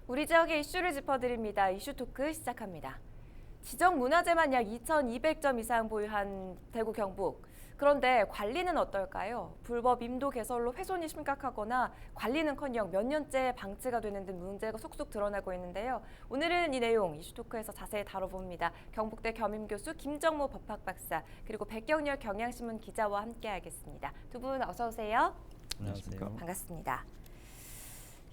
우리 지역의 이슈를 짚어드립니다. 이슈 토크 시작합니다. 지정문화재만 약 2,200점 이상 보유한 대구 경북. 그런데 관리는 어떨까요? 불법 임도 개설로 훼손이 심각하거나 관리는커녕 몇 년째 방치가 되는 등 문제가 속속 드러나고 있는데요. 오늘은 이 내용 이슈 토크에서 자세히 다뤄봅니다. 경북대 겸임교수 김정모 법학박사 그리고 백경렬 경향신문 기자와 함께하겠습니다. 두 분 어서 오세요. 안녕하세요. 반갑습니다.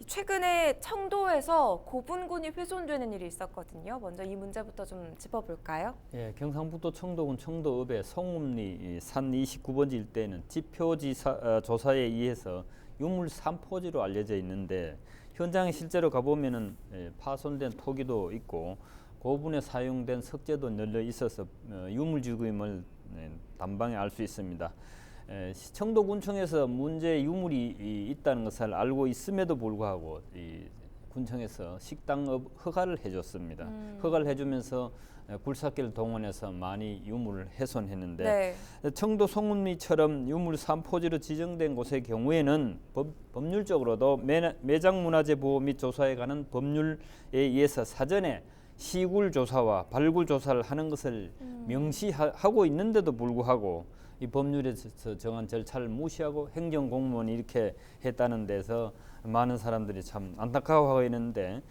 최근에 청도에서 고분군이 훼손되는 일이 있었거든요. 먼저 이 문제부터 좀 짚어볼까요? 예, 경상북도 청도군 청도읍의 송읍리 산 29번지 일대는 지표지 조사에 의해서 유물 산포지로 알려져 있는데 현장에 실제로 가보면은 파손된 토기도 있고 고분에 사용된 석재도 널려 있어서 유물주임을 단방에 알 수 있습니다. 청도군청에서 문제 유물이 있다는 것을 알고 있음에도 불구하고 이 군청에서 식당업 허가를 해줬습니다. 허가를 해주면서 굴삭기를 동원해서 많이 유물을 훼손했는데 청도 송은리처럼 유물 산포지로 지정된 곳의 경우에는 법률적으로도 매장문화재 보호 및 조사에 관한 법률에 의해서 사전에 시굴 조사와 발굴 조사를 하는 것을 명시하고 있는데도 불구하고 이 법률에서 정한 절차를 무시하고 행정공무원이 이렇게 했다는 데서 많은 사람들이 참 안타까워하고 있는데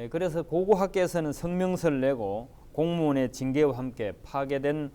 그래서 고고학계에서는 성명서를 내고 공무원의 징계와 함께 파괴된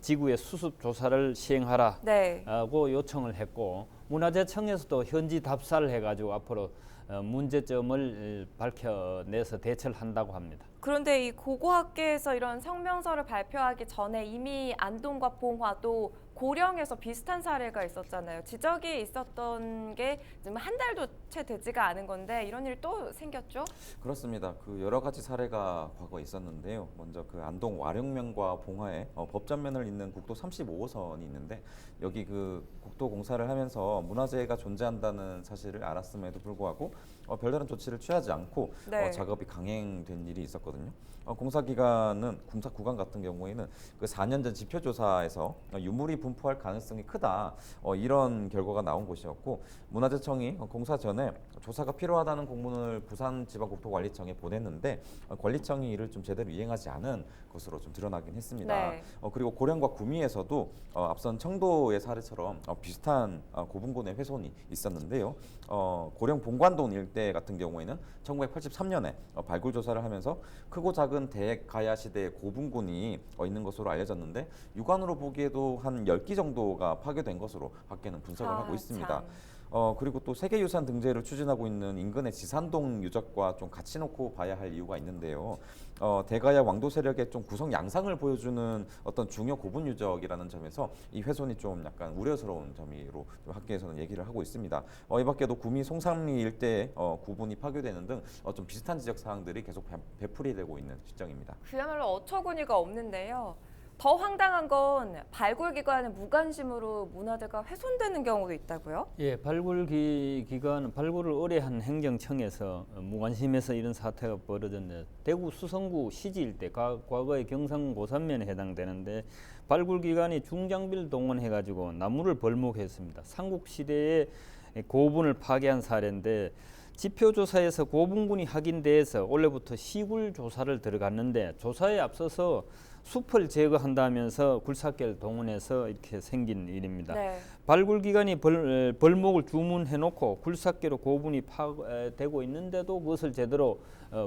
지구의 수습 조사를 시행하라고 요청을 했고 문화재청에서도 현지 답사를 해가지고 앞으로 문제점을 밝혀내서 대처를 한다고 합니다. 그런데 이 고고학계에서 이런 성명서를 발표하기 전에 이미 안동과 봉화 또 고령에서 비슷한 사례가 있었잖아요. 지적이 있었던 게 지금 한 달도 채 되지가 않은 건데 이런 일 또 생겼죠? 그렇습니다. 그 여러 가지 사례가 과거에 있었는데요. 먼저 그 안동 와룡면과 봉화에 법전면을 잇는 국도 35호선이 있는데 여기 그 국도 공사를 하면서 문화재가 존재한다는 사실을 알았음에도 불구하고 별다른 조치를 취하지 않고 작업이 강행된 일이 있었거든요. 공사 기간은 공사 구간 같은 경우에는 그 4년 전 지표 조사에서 유물이 분포할 가능성이 크다 이런 결과가 나온 곳이었고 문화재청이 공사 전에 조사가 필요하다는 공문을 부산지방국토관리청에 보냈는데 관리청이 이를 좀 제대로 이행하지 않은 것으로 좀 드러나긴 했습니다. 그리고 고령과 구미에서도 앞선 청도의 사례처럼 비슷한 고분군의 훼손이 있었는데요. 고령 봉관동 일대 같은 경우에는 1983년에 발굴 조사를 하면서 크고 작은 대가야 시대의 고분군이 있는 것으로 알려졌는데 육안으로 보기에도 한 10기 정도가 파괴된 것으로 학계는 분석을 하고 있습니다. 그리고 또 세계유산 등재를 추진하고 있는 인근의 지산동 유적과 좀 같이 놓고 봐야 할 이유가 있는데요. 대가야 왕도 세력의 좀 구성 양상을 보여주는 어떤 중요 고분 유적이라는 점에서 이 훼손이 좀 약간 우려스러운 점으로 좀 학계에서는 얘기를 하고 있습니다. 이 밖에도 구미 송삼리 일대의 구분이 파괴되는 등 좀 비슷한 지적 사항들이 계속 되풀이되고 있는 실정입니다. 그야말로 어처구니가 없는데요. 더 황당한 건 발굴기관의 무관심으로 문화재가 훼손되는 경우도 있다고요? 예, 발굴기관 발굴을 의뢰한 행정청에서 무관심해서 이런 사태가 벌어졌는데 대구 수성구 시지 일대 과거의 경상 고산면에 해당되는데 발굴기관이 중장비를 동원해가지고 나무를 벌목했습니다. 삼국시대의 고분을 파괴한 사례인데 지표조사에서 고분군이 확인돼서 올해부터 시굴 조사를 들어갔는데 조사에 앞서서 숲을 제거한다면서 굴삭기를 동원해서 이렇게 생긴 일입니다. 발굴기관이 벌목을 주문해놓고 굴삭기로 고분이 파괴되고 있는데도 그것을 제대로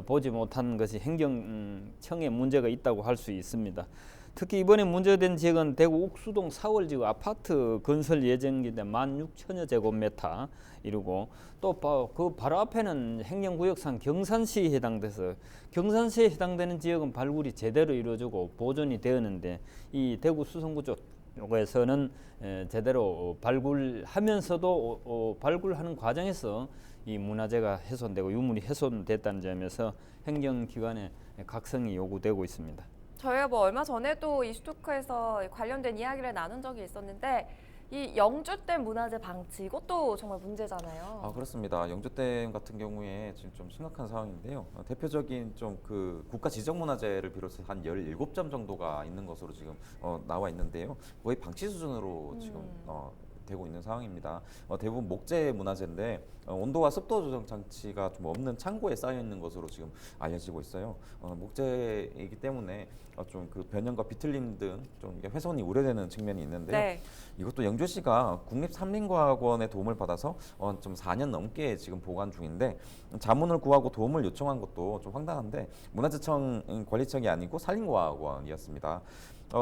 보지 못한 것이 행정청에 문제가 있다고 할 수 있습니다. 특히 이번에 문제된 지역은 대구 옥수동 사월지구 아파트 건설 예정인데 16,000여 제곱미터 이루고 또 그 바로 앞에는 행정구역상 경산시에 해당돼서 경산시에 해당되는 지역은 발굴이 제대로 이루어지고 보존이 되었는데 이 대구 수성구 쪽에서는 제대로 발굴하면서도 발굴하는 과정에서 이 문화재가 훼손되고 유물이 훼손됐다는 점에서 행정기관의 각성이 요구되고 있습니다. 저희가 얼마 전에도 이슈토크에서 관련된 이야기를 나눈 적이 있었는데 이 영주댐 문화재 방치 이것도 정말 문제잖아요. 그렇습니다. 영주댐 같은 경우에 지금 좀 심각한 상황인데요. 대표적인 좀 그 국가 지적 문화재를 비롯해서 한 17점 정도가 있는 것으로 지금 나와 있는데요. 거의 방치 수준으로 지금 되고 있는 상황입니다. 대부분 목재 문화재인데 온도와 습도 조정 장치가 좀 없는 창고에 쌓여 있는 것으로 지금 알려지고 있어요. 목재이기 때문에 좀 그 변형과 비틀림 등 좀 훼손이 우려되는 측면이 있는데요. 네. 이것도 영주시가 국립산림과학원의 도움을 받아서 좀 4년 넘게 지금 보관 중인데 자문을 구하고 도움을 요청한 것도 좀 황당한데 문화재청 관리청이 아니고 산림과학원이었습니다.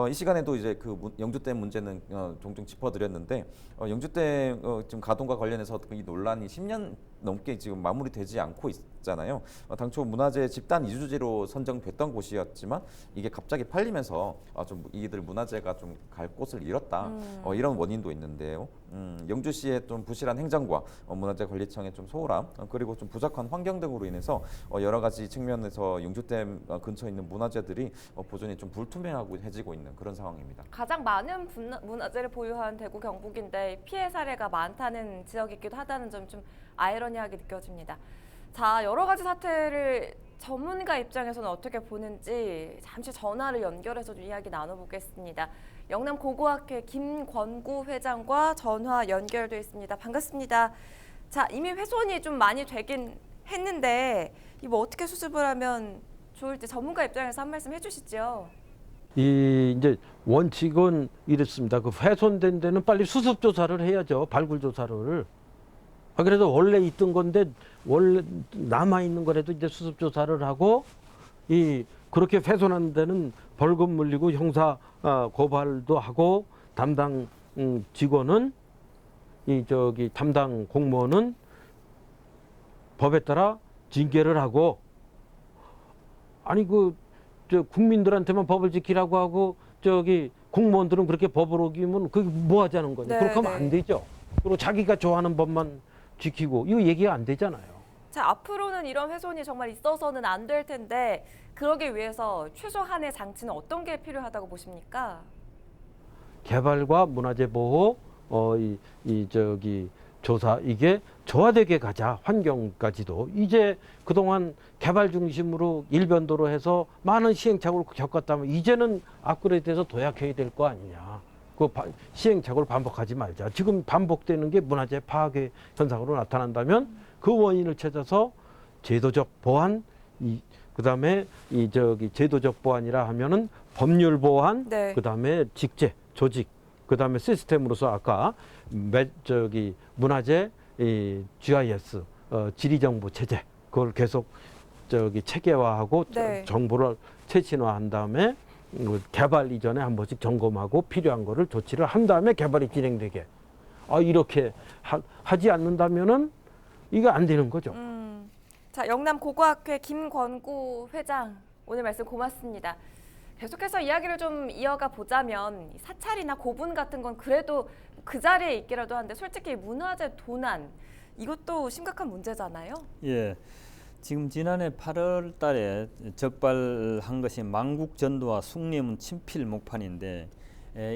이 시간에도 이제 그 영주댐 문제는 종종 짚어드렸는데 영주댐 지금 가동과 관련해서 이 논란이 10년 넘게 지금 마무리되지 않고 있잖아요. 당초 문화재 집단 이주지로 선정됐던 곳이었지만 이게 갑자기 팔리면서 좀 이들 문화재가 좀 갈 곳을 잃었다 이런 원인도 있는데요. 영주시의 좀 부실한 행정과 문화재관리청의 좀 소홀함 그리고 좀 부족한 환경 등으로 인해서 여러 가지 측면에서 영주댐 근처에 있는 문화재들이 보존이 좀 불투명해지고 있는 그런 상황입니다. 가장 많은 문화재를 보유한 대구 경북인데 피해 사례가 많다는 지역이기도 하다는 점이 좀 아이러니하게 느껴집니다. 자, 여러 가지 사태를 전문가 입장에서는 어떻게 보는지 잠시 전화를 연결해서 좀 이야기 나눠보겠습니다. 영남 고고학회 김권구 회장과 전화 연결돼 있습니다. 반갑습니다. 자, 이미 훼손이 좀 많이 되긴 했는데 이거 어떻게 수습을 하면 좋을지 전문가 입장에서 한 말씀 해주시죠. 이 이제 원칙은 이렇습니다. 그 훼손된 데는 빨리 수습 조사를 해야죠. 발굴 조사를. 그래도 원래 있던 건데 원래 남아 있는 거라도 이제 수습 조사를 하고 이 그렇게 훼손한 데는 벌금 물리고 형사 고발도 하고 담당 직원은 이 저기 담당 공무원은 법에 따라 징계를 하고 아니 그 저 국민들한테만 법을 지키라고 하고 저기 공무원들은 그렇게 법을 어기면 그게 뭐 하자는 거냐. 네, 그렇게 하면 네. 안 되죠. 그리고 자기가 좋아하는 법만 지키고 이거 얘기가 안 되잖아요. 자, 앞으로는 이런 훼손이 정말 있어서는 안 될 텐데 그러기 위해서 최소한의 장치는 어떤 게 필요하다고 보십니까? 개발과 문화재 보호 이 저기 조사 이게 조화되게 가자. 환경까지도 이제 그동안 개발 중심으로 일변도로 해서 많은 시행착오를 겪었다면 이제는 업그레이드해서 도약해야 될 거 아니냐. 그 시행착오를 반복하지 말자. 지금 반복되는 게 문화재 파괴 현상으로 나타난다면 그 원인을 찾아서 제도적 보완 그다음에 이 저기 제도적 보완이라 하면은 법률 보완 네. 그다음에 직제 조직 그다음에 시스템으로서 아까 저기 문화재 이 GIS 지리정보 체제 그걸 계속 저기 체계화하고 네. 정보를 최신화한 다음에 개발 이전에 한 번씩 점검하고 필요한 거를 조치를 한 다음에 개발이 진행되게 이렇게 하지 않는다면은 이거 안 되는 거죠. 자, 영남 고고학회 김권구 회장 오늘 말씀 고맙습니다. 계속해서 이야기를 좀 이어가 보자면 사찰이나 고분 같은 건 그래도 그 자리에 있기라도 하는데 솔직히 문화재 도난 이것도 심각한 문제잖아요. 예. 지금 지난해 8월 달에 적발한 것이 망국전도와 숭례문 친필 목판인데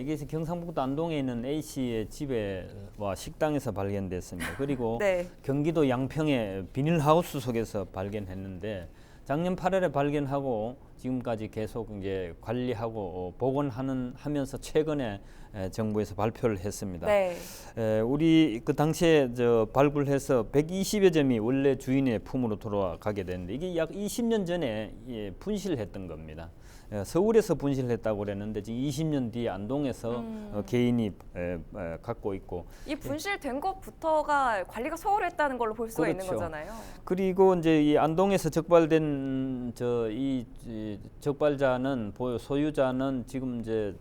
이게 경상북도 안동에 있는 A씨의 집에와 식당에서 발견됐습니다. 그리고 네. 경기도 양평의 비닐하우스 속에서 발견했는데 작년 8월에 발견하고 지금까지 계속 이제 관리하고 복원하면서 최근에 정부에서 발표를 했습니다. 네. 우리 그 당시에 발굴해서 120여 점이 원래 주인의 품으로 돌아가게 됐는데 이게 약 20년 전에 분실했던 겁니다. 서울에서 분실했다고 그랬는데 지금 20년 뒤에 안동에서 개인이 갖고 있고 이 분실된 것부터가 관리가 소홀했다는 걸로 볼 수가 있는 그렇죠. 거잖아요. 그리고 이제 이 안동에서 적발된 이 적발자는 소유자는 지금 이제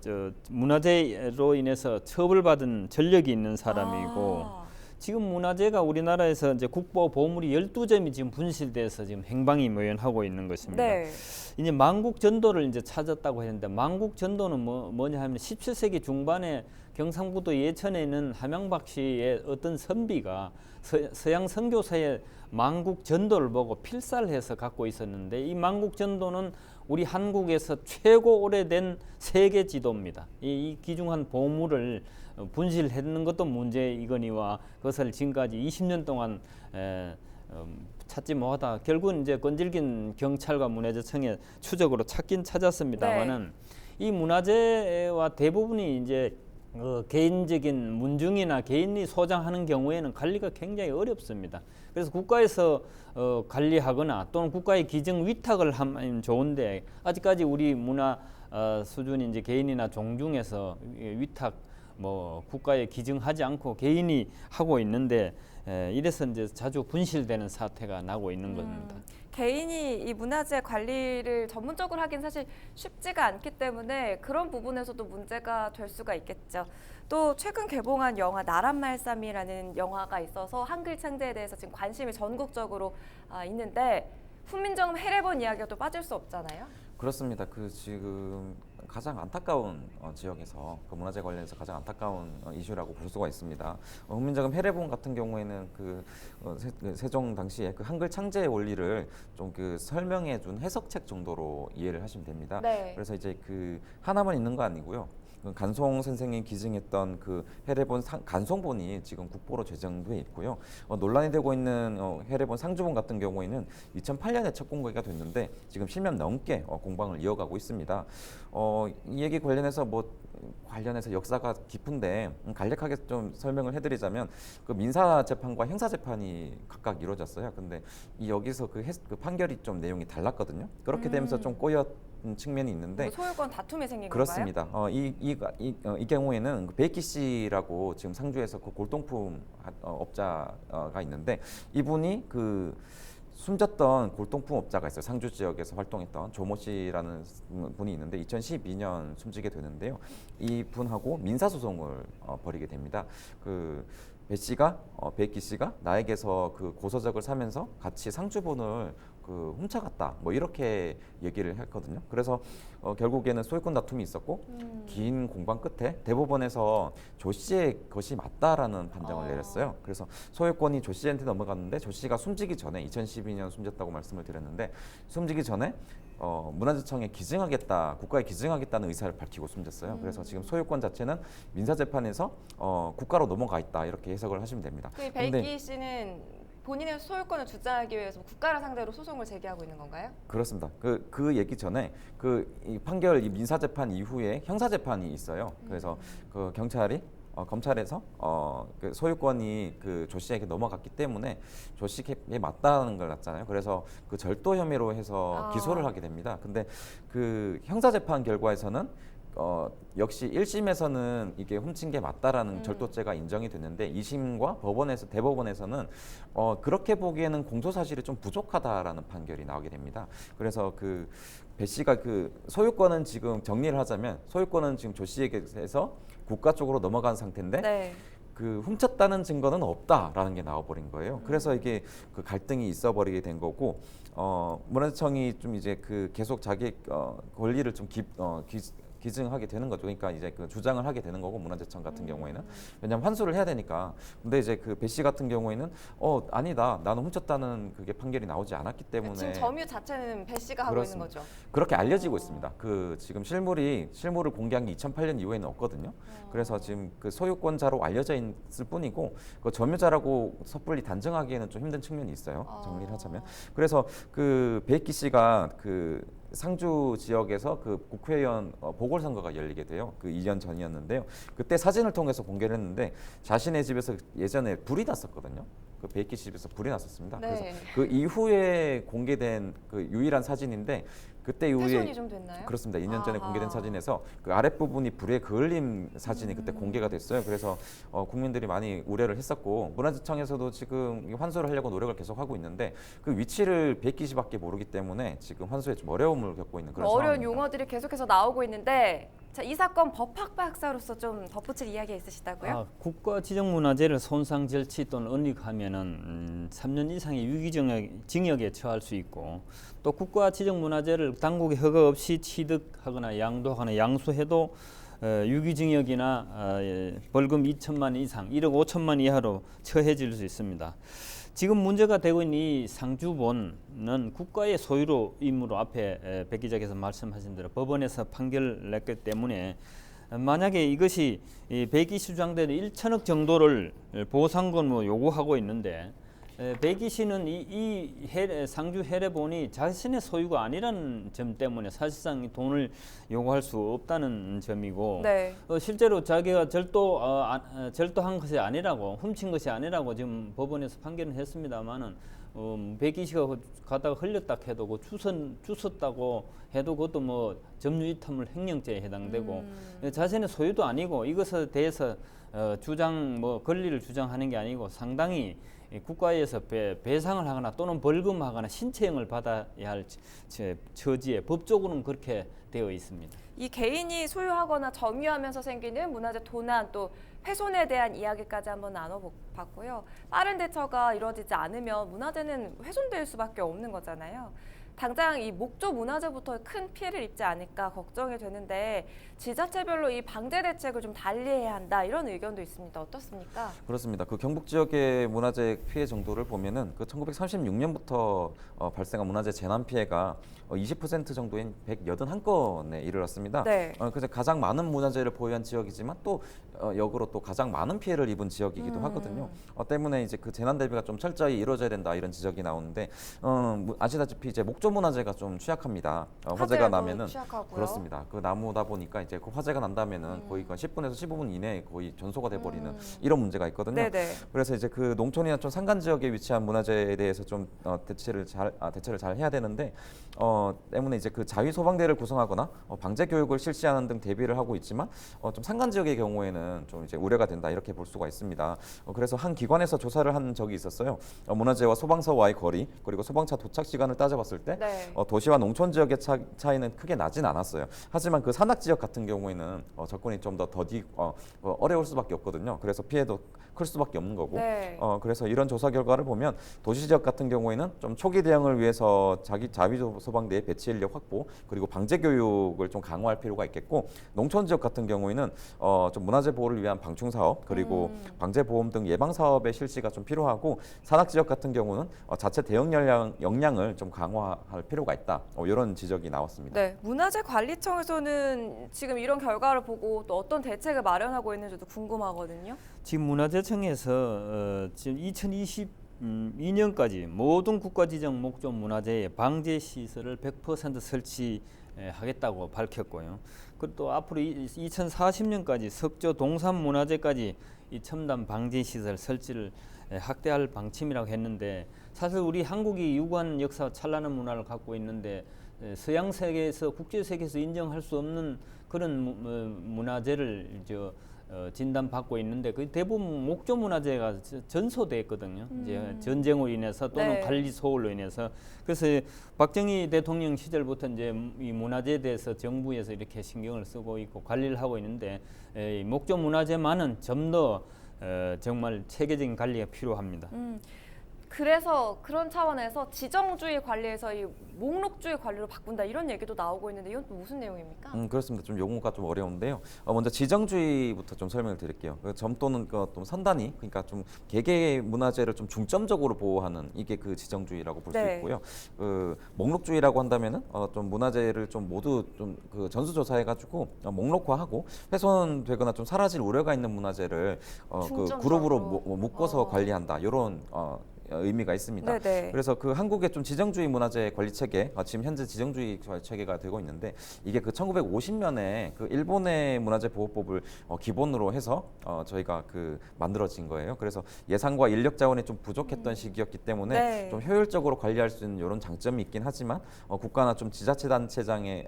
문화재로 인해서 처벌받은 전력이 있는 사람이고 지금 문화재가 우리나라에서 이제 국보 보물이 12점이 지금 분실돼서 지금 행방이 묘연하고 있는 것입니다. 네. 이제 망국전도를 이제 찾았다고 했는데 망국전도는 뭐냐 하면 17세기 중반에 경상북도 예천에 있는 함양박 씨의 어떤 선비가 서양 선교사의 망국전도를 보고 필사를 해서 갖고 있었는데 이 망국전도는 우리 한국에서 최고 오래된 세계 지도입니다. 이 귀중한 보물을 분실했는 것도 문제이거니와 그것을 지금까지 20년 동안 찾지 못하다 결국은 이제 건질긴 경찰과 문화재청의 추적으로 찾긴 찾았습니다만은 이 문화재와 대부분이 이제 개인적인 문중이나 개인이 소장하는 경우에는 관리가 굉장히 어렵습니다. 그래서 국가에서 관리하거나 또는 국가의 기증 위탁을 하면 좋은데 아직까지 우리 문화 수준이 이제 개인이나 종중에서 위탁 뭐 국가에 기증하지 않고 개인이 하고 있는데 이래서 이제 자주 분실되는 사태가 나고 있는 겁니다. 개인이 이 문화재 관리를 전문적으로 하긴 사실 쉽지가 않기 때문에 그런 부분에서도 문제가 될 수가 있겠죠. 또 최근 개봉한 영화 나란말싸미라는 영화가 있어서 한글 창제에 대해서 지금 관심이 전국적으로 있는데 훈민정음 해례본 이야기가 또 빠질 수 없잖아요. 그렇습니다. 그 지금 가장 안타까운 지역에서 그 문화재 관련해서 가장 안타까운 이슈라고 볼 수가 있습니다. 훈민정음 해례본 같은 경우에는 세종 당시에 그 한글 창제의 원리를 좀 그 설명해준 해석책 정도로 이해를 하시면 됩니다. 네. 그래서 이제 그 하나만 있는 거 아니고요. 간송 선생이 기증했던 그 해례본 간송본이 지금 국보로 제정돼 있고요. 논란이 되고 있는 해례본 상주본 같은 경우에는 2008년에 첫 공개가 됐는데 지금 10년 넘게 공방을 이어가고 있습니다. 이 얘기 관련해서 역사가 깊은데 간략하게 좀 설명을 해드리자면 그 민사 재판과 형사 재판이 각각 이루어졌어요. 근데 여기서 그 판결이 좀 내용이 달랐거든요. 그렇게 되면서 좀 꼬였 측면이 있는데 소유권 다툼이 생긴 그렇습니다. 이 경우에는 그 베이키 씨라고 지금 상주에서 그 골동품 업자가 있는데 이분이 그 숨졌던 골동품 업자가 있어요. 상주 지역에서 활동했던 조모 씨라는 분이 있는데 2012년 숨지게 되는데요. 이 분하고 민사소송을 벌이게 됩니다. 그 베이키 씨가 나에게서 그 고서적을 사면서 같이 상주본을 그 훔쳐갔다 뭐 이렇게 얘기를 했거든요. 그래서 결국에는 소유권 다툼이 있었고 긴 공방 끝에 대법원에서 조 씨의 것이 맞다라는 판정을 내렸어요. 그래서 소유권이 조 씨한테 넘어갔는데 조 씨가 숨지기 전에 2012년 숨졌다고 말씀을 드렸는데 숨지기 전에 문화재청에 기증하겠다, 국가에 기증하겠다는 의사를 밝히고 숨졌어요. 그래서 지금 소유권 자체는 민사재판에서 국가로 넘어가 있다 이렇게 해석을 하시면 됩니다. 그 베이키 씨는 본인의 소유권을 주장하기 위해서 국가를 상대로 소송을 제기하고 있는 건가요? 그렇습니다. 그 얘기 전에 이 판결 이 민사 재판 이후에 형사 재판이 있어요. 그래서 그 경찰이 검찰에서 그 소유권이 그 조 씨에게 넘어갔기 때문에 조 씨에게 맞다는 걸 났잖아요. 그래서 그 절도 혐의로 해서 기소를 하게 됩니다. 근데 그 형사 재판 결과에서는 역시 1심에서는 이게 훔친 게 맞다라는 절도죄가 인정이 됐는데 2심과 대법원에서는 그렇게 보기에는 공소 사실이 좀 부족하다라는 판결이 나오게 됩니다. 그래서 그 배 씨가 그 소유권은 지금 정리를 하자면 소유권은 지금 조 씨에게서 국가 쪽으로 넘어간 상태인데 네. 그 훔쳤다는 증거는 없다라는 게 나와버린 거예요. 그래서 이게 그 갈등이 있어버리게 된 거고 문화재청이 좀 이제 그 계속 자기 권리를 좀 기증하게 되는 거죠. 그러니까 이제 그 주장을 하게 되는 거고 문화재청 같은 경우에는 왜냐하면 환수를 해야 되니까. 근데 이제 그 배 씨 같은 경우에는 아니다, 나는 훔쳤다는 그게 판결이 나오지 않았기 때문에 지금 점유 자체는 배 씨가 하고 있는 거죠. 그렇게 알려지고 있습니다. 그 지금 실물을 공개한 게 2008년 이후에는 없거든요. 그래서 지금 그 소유권자로 알려져 있을 뿐이고 그 점유자라고 섣불리 단정하기에는 좀 힘든 측면이 있어요. 정리를 하자면. 그래서 그 베이키 씨가 그 상주 지역에서 그 국회의원 보궐선거가 열리게 돼요. 그 2년 전이었는데요. 그때 사진을 통해서 공개를 했는데 자신의 집에서 예전에 불이 났었거든요. 그 베이키 집에서 불이 났었습니다. 네. 그래서 그 이후에 공개된 그 유일한 사진인데 그때 이후에 훼손이 좀 됐나요? 그렇습니다. 2년 전에 공개된 사진에서 그 아랫부분이 불에 그을린 사진이 그때 공개가 됐어요. 그래서 국민들이 많이 우려를 했었고 문화재청에서도 지금 환수를 하려고 노력을 계속 하고 있는데 그 위치를 베이키 씨밖에 모르기 때문에 지금 환수에 좀 어려움을 겪고 있는 그런 어려운 상황입니다. 용어들이 계속해서 나오고 있는데 자, 이 사건 법학 박사로서 좀 덧붙일 이야기가 있으시다고요? 국가 지정 문화재를 손상, 절취 또는 은닉하면은 3년 이상의 유기징역에 처할 수 있고 또 국가 지정 문화재를 당국의 허가 없이 취득하거나 양도하거나 양수해도 유기징역이나 벌금 2천만 원 이상, 1억 5천만 원 이하로 처해질 수 있습니다. 지금 문제가 되고 있는 이 상주본은 국가의 소유로 임으로 앞에 백 기자께서 말씀하신 대로 법원에서 판결을 냈기 때문에 만약에 이것이 베이키 씨 주장대로 1천억 정도를 보상금으로 요구하고 있는데 백이 씨는 상주 해례본이 자신의 소유가 아니라는 점 때문에 사실상 돈을 요구할 수 없다는 점이고 네. 실제로 자기가 절도한 것이 아니라고 훔친 것이 아니라고 지금 법원에서 판결은 했습니다만은 백이 씨가 가다가 흘렸다 해도 그 주웠다고 해도 그것도 뭐 점유이탈물 횡령죄에 해당되고 자신의 소유도 아니고 이것에 대해서 권리를 주장하는 게 아니고 상당히 국가에서 배상을 하거나 또는 벌금하거나 신체형을 받아야 할 처지에 법적으로는 그렇게 되어 있습니다. 이 개인이 소유하거나 점유하면서 생기는 문화재 도난 또 훼손에 대한 이야기까지 한번 나눠봤고요. 빠른 대처가 이루어지지 않으면 문화재는 훼손될 수밖에 없는 거잖아요. 당장 이 목조 문화재부터 큰 피해를 입지 않을까 걱정이 되는데 지자체별로 이 방제 대책을 좀 달리해야 한다 이런 의견도 있습니다. 어떻습니까? 그렇습니다. 그 경북 지역의 문화재 피해 정도를 보면은 그 1936년부터 발생한 문화재 재난 피해가 20% 정도인 181건에 이르렀습니다. 네. 그래서 가장 많은 문화재를 보유한 지역이지만 또 역으로 또 가장 많은 피해를 입은 지역이기도 하거든요. 때문에 이제 그 재난 대비가 좀 철저히 이루어져야 된다 이런 지적이 나오는데 아시다시피 이제 목조 문화재가 좀 취약합니다. 화재가 나면은 취약하고요. 그렇습니다. 그 나무다 보니까 이제 그 화재가 난다면은 거의 10분에서 15분 이내에 거의 전소가 돼버리는 이런 문제가 있거든요. 네네. 그래서 이제 그 농촌이나 좀 산간 지역에 위치한 문화재에 대해서 좀 대처를 잘 해야 되는데 때문에 이제 그 자위 소방대를 구성하거나 방제 교육을 실시하는 등 대비를 하고 있지만 좀 산간 지역의 경우에는 좀 이제 우려가 된다 이렇게 볼 수가 있습니다. 그래서 한 기관에서 조사를 한 적이 있었어요. 문화재와 소방서와의 거리 그리고 소방차 도착 시간을 따져봤을 때 네. 도시와 농촌 지역의 차이는 크게 나진 않았어요. 하지만 그 산악 지역 같은 경우에는 접근이 좀 더 어려울 수밖에 없거든요. 그래서 피해도 클 수밖에 없는 거고. 네. 그래서 이런 조사 결과를 보면 도시 지역 같은 경우에는 좀 초기 대응을 위해서 자위 소방대의 배치 인력 확보 그리고 방제 교육을 좀 강화할 필요가 있겠고 농촌 지역 같은 경우에는 좀 문화재 보호를 위한 방충 사업 그리고 방제 보험 등 예방 사업의 실시가 좀 필요하고 산악 지역 같은 경우는 자체 대응 역량을 좀 강화할 필요가 있다. 이런 지적이 나왔습니다. 네, 문화재관리청에서는 지금 이런 결과를 보고 또 어떤 대책을 마련하고 있는지도 궁금하거든요. 지금 문화재청에서 지금 2022년까지 모든 국가지정 목조 문화재의 방제 시설을 100% 설치하겠다고 밝혔고요. 그리고 또 앞으로 2040년까지 석조 동산 문화재까지 이 첨단 방제 시설 설치를 확대할 방침이라고 했는데 사실 우리 한국이 유구한 역사 찬란한 문화를 갖고 있는데 서양 세계에서 국제 세계에서 인정할 수 없는 그런 문화재를 진단받고 있는데 그 대부분 목조 문화재가 전소됐거든요. 이제 전쟁으로 인해서 또는 네. 관리 소홀로 인해서 그래서 박정희 대통령 시절부터 이제 이 문화재에 대해서 정부에서 이렇게 신경을 쓰고 있고 관리를 하고 있는데 이 목조 문화재만은 좀 더 정말 체계적인 관리가 필요합니다. 그래서 그런 차원에서 지정주의 관리에서 이 목록주의 관리로 바꾼다 이런 얘기도 나오고 있는데 이건 또 무슨 내용입니까? 그렇습니다. 좀 용어가 좀 어려운데요. 먼저 지정주의부터 좀 설명을 드릴게요. 점 또는 좀 선단위, 그러니까 좀 개개의 문화재를 좀 중점적으로 보호하는 이게 그 지정주의라고 볼 수 네. 있고요. 목록주의라고 한다면은 좀 문화재를 좀 모두 좀 그 전수조사해가지고 목록화하고 훼손되거나 좀 사라질 우려가 있는 문화재를 그 중점적으로. 그룹으로 묶어서 관리한다. 이런 의미가 있습니다. 네네. 그래서 그 한국의 좀 지정주의 문화재 관리 체계, 지금 현재 지정주의 관리 체계가 되고 있는데 이게 그 1950년에 그 일본의 문화재 보호법을 기본으로 해서 저희가 그 만들어진 거예요. 그래서 예산과 인력 자원이 좀 부족했던 시기였기 때문에 네. 좀 효율적으로 관리할 수 있는 이런 장점이 있긴 하지만 국가나 좀 지자체장의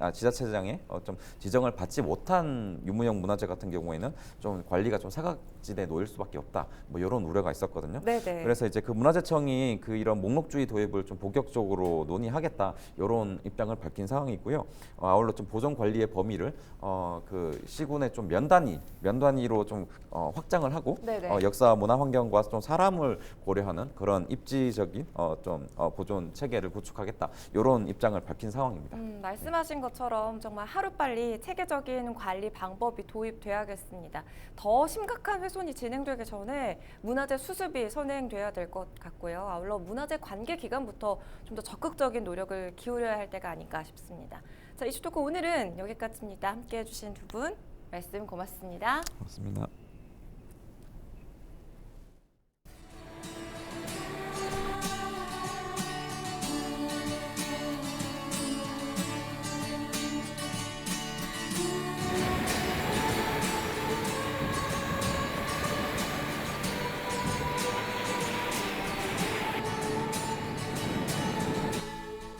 좀 지정을 받지 못한 유무형 문화재 같은 경우에는 좀 관리가 좀 사각지대에 놓일 수밖에 없다. 뭐 이런 우려가 있었거든요. 네네. 그래서 이제 그 문화재청이 그 이런 목록주의 도입을 좀 본격적으로 논의하겠다 이런 입장을 밝힌 상황이고요. 아울러 좀 보존 관리의 범위를 그 시군의 좀 면단위로 좀 확장을 하고 네네. 역사 문화 환경과 좀 사람을 고려하는 그런 입지적인 좀 보존 체계를 구축하겠다 이런 입장을 밝힌 상황입니다. 말씀하신 것처럼 정말 하루빨리 체계적인 관리 방법이 도입돼야겠습니다. 더 심각한 훼손이 진행되기 전에 문화재 수습이 선행돼야 될 것 같고요. 아울러 문화재 관계 기관부터 좀 더 적극적인 노력을 기울여야 할 때가 아닌가 싶습니다. 자, 이슈토크 오늘은 여기까지입니다. 함께해 주신 두 분 말씀 고맙습니다. 고맙습니다.